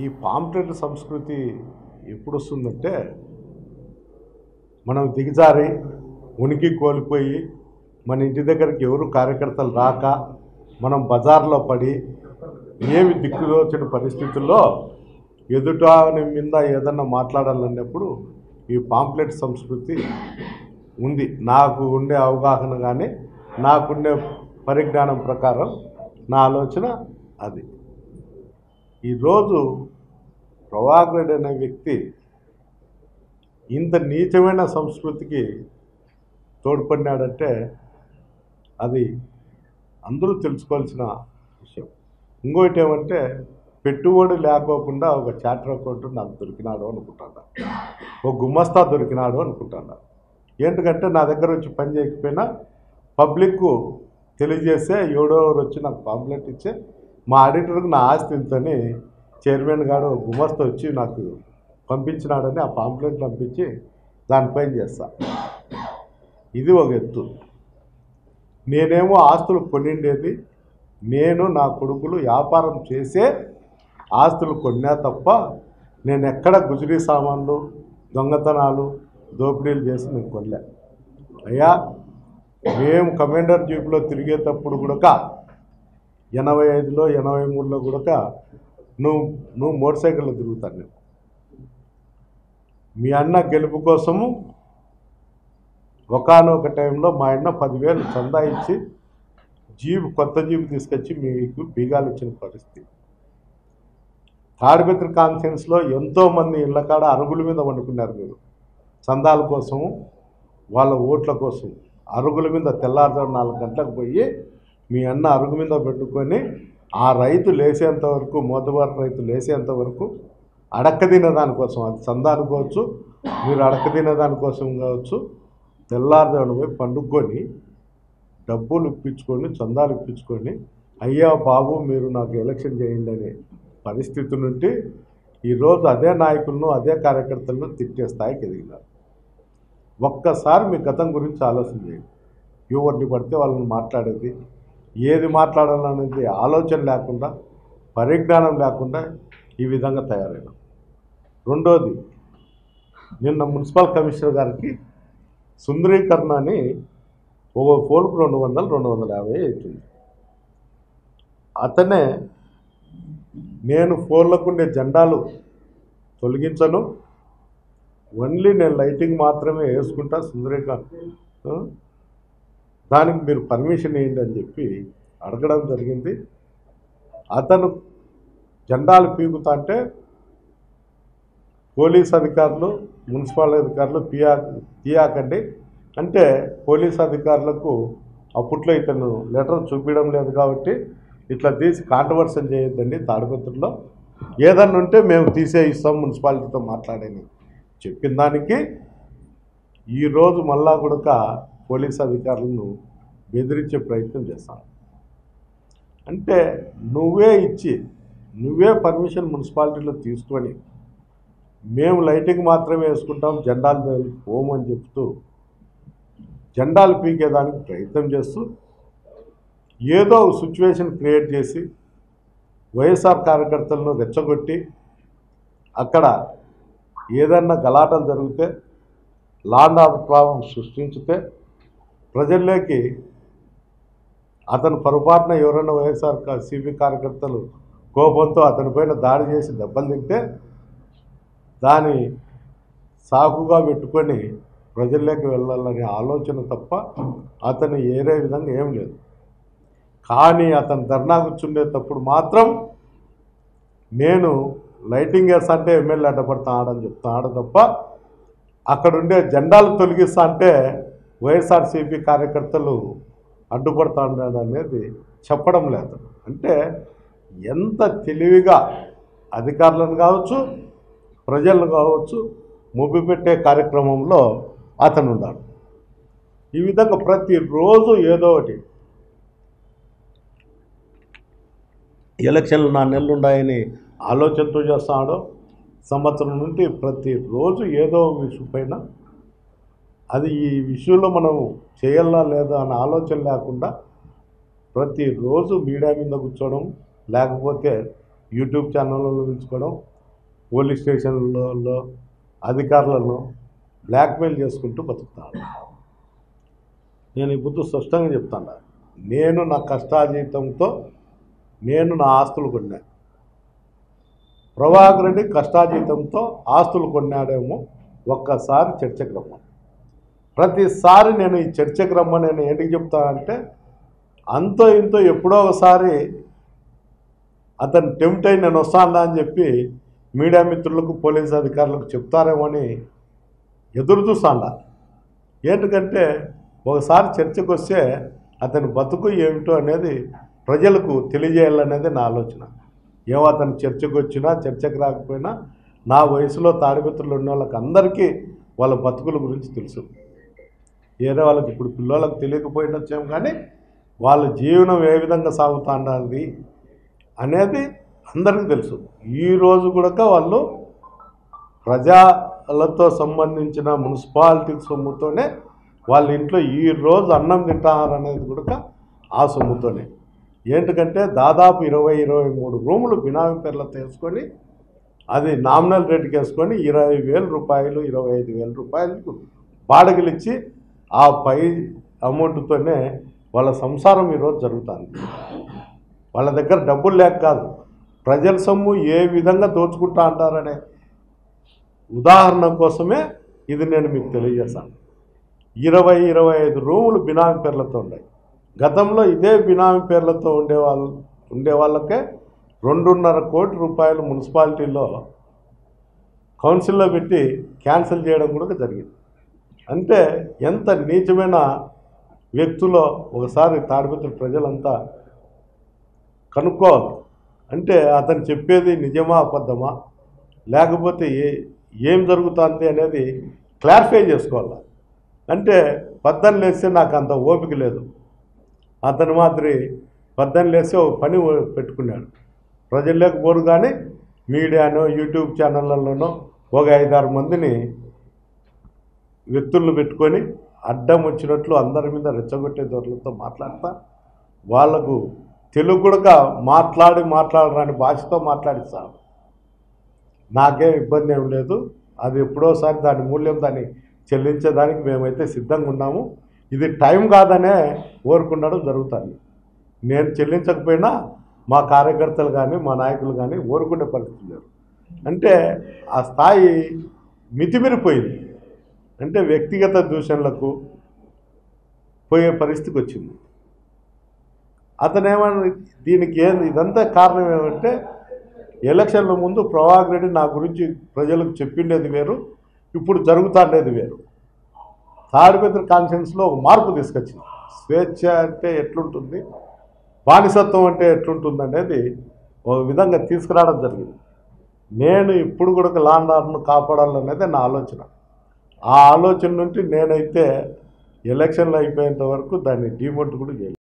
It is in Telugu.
ఈ పాంప్లెట్ సంస్కృతి ఎప్పుడు వస్తుందంటే మనం దిగజారి ఉనికి కోల్పోయి మన ఇంటి దగ్గరికి ఎవరు కార్యకర్తలు రాక మనం బజార్లో పడి ఏమి దిక్కుదోచిన పరిస్థితుల్లో ఎదుట మీద ఏదన్నా మాట్లాడాలన్నప్పుడు ఈ పాంప్లెట్ సంస్కృతి ఉంది. నాకు ఉండే అవగాహన కానీ నాకుండే పరిజ్ఞానం ప్రకారం నా ఆలోచన అది. ఈరోజు ప్రభాకర్ రెడ్డి అనే వ్యక్తి ఇంత నీచమైన సంస్కృతికి తోడ్పడినాడంటే అది అందరూ తెలుసుకోవాల్సిన విషయం. ఇంకోటి ఏమంటే పెట్టుబడి లేకోకుండా ఒక చార్టర్ అకౌంట్ నాకు దొరికినాడు అనుకుంటాను, ఒక గుమస్తా దొరికినాడు అనుకుంటాను. ఏంటంటే నా దగ్గర వచ్చి పని చేయకపోయినా పబ్లిక్కు తెలియజేస్తే ఎవడో వచ్చి నాకు పాంప్లెట్ ఇచ్చే మా ఆడిటర్కి నా ఆస్తి ఇంతని చైర్మన్ గారు గుమస్తా వచ్చి నాకు పంపించినాడని ఆ పాంప్లెట్ పంపించి దానిపైన చేస్తా. ఇది ఒక ఎత్తు. నేనేమో ఆస్తులు కొనిండేది నేను నా కొడుకులు వ్యాపారం చేసే ఆస్తులు కొన్నా తప్ప నేను ఎక్కడ గుజరీ సామాన్లు దొంగతనాలు దోపిడీలు చేసి నేను కొనలే. అయ్యా మేము కమాండర్ జీప్లో తిరిగేటప్పుడు కూడా 85లో 83లో కూడా నువ్వు మోటార్ సైకిల్లో తిరుగుతాను. నేను మీ అన్న గెలుపు కోసము ఒకానొక టైంలో మా అన్న 10,000 చందా ఇచ్చి కొత్త జీపు తీసుకొచ్చి మీకు బీగాలు ఇచ్చిన పరిస్థితి. తాడిపత్రి కాన్ఫరెన్స్లో ఎంతోమంది ఇళ్ల కాడ అరుగుల మీద వండుకున్నారు. మీరు చందాల కోసము వాళ్ళ ఓట్ల కోసం అరుగుల మీద తెల్లారుజాము 4 గంటలకు పోయి మీ అన్న అరుగు మీద పెట్టుకొని ఆ రైతు లేసేంత వరకు మోతబారు రైతు లేసేంత వరకు అడక్క తినేదానికోసం, అది చందా అనుకోవచ్చు, మీరు అడక్క తినేదానికోసం కావచ్చు, తెల్లారుజామున పోయి పండుకొని డబ్బులు ఇప్పించుకొని చందాలు ఇప్పించుకొని అయ్యా బాబు మీరు నాకు ఎలక్షన్ చేయండి అనే పరిస్థితి నుండి ఈరోజు అదే నాయకులను అదే కార్యకర్తలను తిట్టే స్థాయికి ఎదిగినారు. ఒక్కసారి మీ గతం గురించి ఆలోచన చేయండి. ఎవరిని పడితే వాళ్ళని మాట్లాడేది, ఏది మాట్లాడాలనేది ఆలోచన లేకుండా పరిజ్ఞానం లేకుండా ఈ విధంగా తయారైన. రెండోది, నిన్న మున్సిపల్ కమిషనర్ గారికి సుందరీకరణ అని ఒక ఫోన్కు 200-250 అవుతుంది. అతనే నేను ఫోన్లకు ఉండే జెండాలు తొలగించను, ఓన్లీ నేను లైటింగ్ మాత్రమే వేసుకుంటా సుందరీకరణ, దానికి మీరు పర్మిషన్ ఇవ్వండి అని చెప్పి అడగడం జరిగింది. అతను జెండాలు పీకుతా అంటే పోలీస్ అధికారులు మున్సిపల్ అధికారులు తీయాకండి అంటే పోలీస్ అధికారులకు అప్పట్లో ఇతను లెటర్ చూపించడం లేదు కాబట్టి ఇట్లా తీసి కాంట్రవర్సల్ చేయొద్దండి, తాడిపత్రిలో ఏదన్నా ఉంటే మేము తీసే ఇస్తాం మున్సిపాలిటీతో మాట్లాడని చెప్పిన దానికి ఈరోజు మళ్ళా కూడా పోలీస్ అధికారులను బెదిరించే ప్రయత్నం చేస్తాం. అంటే నువ్వే ఇచ్చి నువ్వే పర్మిషన్ మున్సిపాలిటీలో తీసుకొని మేము లైటింగ్ మాత్రమే వేసుకుంటాం జెండాలు పోమని చెప్తూ జెండాలు పీకేదానికి ప్రయత్నం చేస్తూ ఏదో సిచ్యువేషన్ క్రియేట్ చేసి వైఎస్ఆర్ కార్యకర్తలను రెచ్చగొట్టి అక్కడ ఏదన్నా గలాటలు జరిగితే లాండ్ ఆర్డర్ ప్రాబ్లం సృష్టించితే ప్రజల్లోకి అతను పొరపాటున ఎవరైనా వైఎస్ఆర్ సిపి కార్యకర్తలు కోపంతో అతనిపైన దాడి చేసి దెబ్బలు తింటే దాని సాకుగా పెట్టుకొని ప్రజల్లోకి వెళ్ళాలనే ఆలోచన తప్ప అతను ఏరే విధంగా ఏం లేదు. కానీ అతను ధర్నా కూర్చుండేటప్పుడు మాత్రం నేను లైటింగ్ వేస్తా అంటే ఎమ్మెల్యే అడ్డపడతాడని చెప్తున్నాడు తప్ప అక్కడుండే జెండాలు తొలగిస్తా అంటే వైఎస్ఆర్సీపీ కార్యకర్తలు అడ్డుపడతాడు అనేది చెప్పడం లేదు. అంటే ఎంత తెలివిగా అధికారులను కావచ్చు ప్రజలను కావచ్చు మొబ్బిపెట్టే కార్యక్రమంలో అతను ఉన్నాడు. ఈ విధంగా ప్రతిరోజు ఏదో ఒకటి ఎలక్షన్లు 4 నెలలు ఉన్నాయని ఆలోచనతో చేస్తున్నాడు. సంవత్సరం నుండి ప్రతిరోజు ఏదో విషయం పైన అది ఈ విషయంలో మనం చేయాలా లేదా అనే ఆలోచన లేకుండా ప్రతిరోజు మీడియా మీద కూర్చోవడం, లేకపోతే యూట్యూబ్ ఛానళ్ళలో పిలుచుకోవడం, పోలీస్ స్టేషన్లలో అధికారులను బ్లాక్మెయిల్ చేసుకుంటూ బతుకుతాను. నేను ఈ బుద్ధి స్పష్టంగా చెప్తాను. నేను నా కష్టాజీతంతో నేను నా ఆస్తులు కొన్నా. ప్రభాకర్ రెడ్డి కష్టాజీతంతో ఆస్తులు కొన్నాడేమో. ఒక్కసారి చర్చకు రమ్మని. ప్రతిసారి నేను ఈ చర్చకు రమ్మని నేను ఏంటికి చెప్తానంటే, అంతో ఇంతో ఎప్పుడో ఒకసారి అతను టెంప్ట్ అయి నేను వస్తాను అని చెప్పి మీడియా మిత్రులకు, పోలీసు అధికారులకు చెప్తారేమో అని ఎదురు చూస్తాను. ఏంటంటే ఒకసారి చర్చకు వస్తే అతని బతుకు ఏమిటో అనేది ప్రజలకు తెలియజేయాలనేది నా ఆలోచన. ఏమో అతను చర్చకు వచ్చినా చర్చకు రాకపోయినా నా వయసులో తాడిమిత్రులు ఉన్న వాళ్ళకి అందరికీ వాళ్ళ బతుకుల గురించి తెలుసు. వేరే వాళ్ళకి ఇప్పుడు పిల్లలకు తెలియకపోయినచ్చేమో కానీ వాళ్ళ జీవనం ఏ విధంగా సాగుతుండాలి అనేది అందరికీ తెలుసు. ఈరోజు కూడా వాళ్ళు ప్రజలతో సంబంధించిన మున్సిపాలిటీ సొమ్ముతోనే వాళ్ళ ఇంట్లో ఈరోజు అన్నం తింటారనేది కూడా ఆ సొమ్ముతోనే. ఏంటంటే దాదాపు 20-23 రూములు బినామీ పేర్లతో వేసుకొని అది నామినల్ రేటుకి వేసుకొని 20,000 రూపాయలు 25,000 రూపాయలకు బాడగలు ఇచ్చి ఆ పై అమౌంట్తోనే వాళ్ళ సంసారం ఈరోజు జరుగుతుంది. వాళ్ళ దగ్గర డబ్బులు లేక కాదు, ప్రజల సొమ్ము ఏ విధంగా దోచుకుంటా అంటారనే ఉదాహరణ కోసమే ఇది నేను మీకు తెలియజేస్తాను. 20-25 రూములు బినామీ పేర్లతో ఉన్నాయి. గతంలో ఇదే బినామీ పేర్లతో ఉండే వాళ్ళకే 2.5 కోట్ల రూపాయలు మున్సిపాలిటీలో కౌన్సిల్లో పెట్టి క్యాన్సిల్ చేయడం కూడా జరిగింది. అంటే ఎంత నీచమైన వ్యక్తులో ఒకసారి తాడిపత్రి ప్రజలంతా కనుక్కోవాలి. అంటే అతను చెప్పేది నిజమా అబద్ధమా, లేకపోతే ఏం జరుగుతుంది అనేది క్లారిఫై చేసుకోవాలి. అంటే పద్దెని లేస్తే నాకు అంత ఓపిక లేదు. అతను మాత్రం పద్దెని లేస్తే ఒక పని పెట్టుకున్నాడు. ప్రజల్లోకి పోరు కానీ మీడియానో యూట్యూబ్ ఛానళ్ళలోనో ఒక 5-6 మందిని వ్యక్తులను పెట్టుకొని అడ్డం వచ్చినట్లు అందరి మీద రెచ్చగొట్టే దొరలతో మాట్లాడతా వాళ్లకు తెలుగు కూడా మాట్లాడరాని భాషతో మాట్లాడిస్తాను. నాకేం ఇబ్బంది ఏం లేదు. అది ఎప్పుడోసారి దాని మూల్యం దాన్ని చెల్లించేదానికి మేమైతే సిద్ధంగా ఉన్నాము. ఇది టైం కాదనే ఊరుకుండడం జరుగుతుంది. నేను చెల్లించకపోయినా మా కార్యకర్తలు కానీ మా నాయకులు కానీ ఊరుకునే పరిస్థితి లేదు. అంటే ఆ స్థాయి మితిమిరిపోయింది. అంటే వ్యక్తిగత దూషణలకు పోయే పరిస్థితికి వచ్చింది. అతనేమన్నా దీనికి ఇదంతా కారణం ఏమంటే, ఎలక్షన్ల ముందు ప్రభాకర్ రెడ్డి నా గురించి ప్రజలకు చెప్పిండేది వేరు, ఇప్పుడు జరుగుతుండేది వేరు. తాడిపత్రి కాన్ఫరెన్స్లో ఒక మార్పు తీసుకొచ్చింది. స్వేచ్ఛ అంటే ఎట్లుంటుంది, బానిసత్వం అంటే ఎట్లుంటుంది అనేది ఒక విధంగా తీసుకురావడం జరిగింది. నేను ఇప్పుడు కూడా లా అండ్ ఆర్డర్ను కాపాడాలనేది నా ఆలోచన. ఆ ఆలోచన నుండి నేనైతే ఎలక్షన్లు అయిపోయేంత వరకు దాన్ని డిమోట్ కూడా చేయలేదు.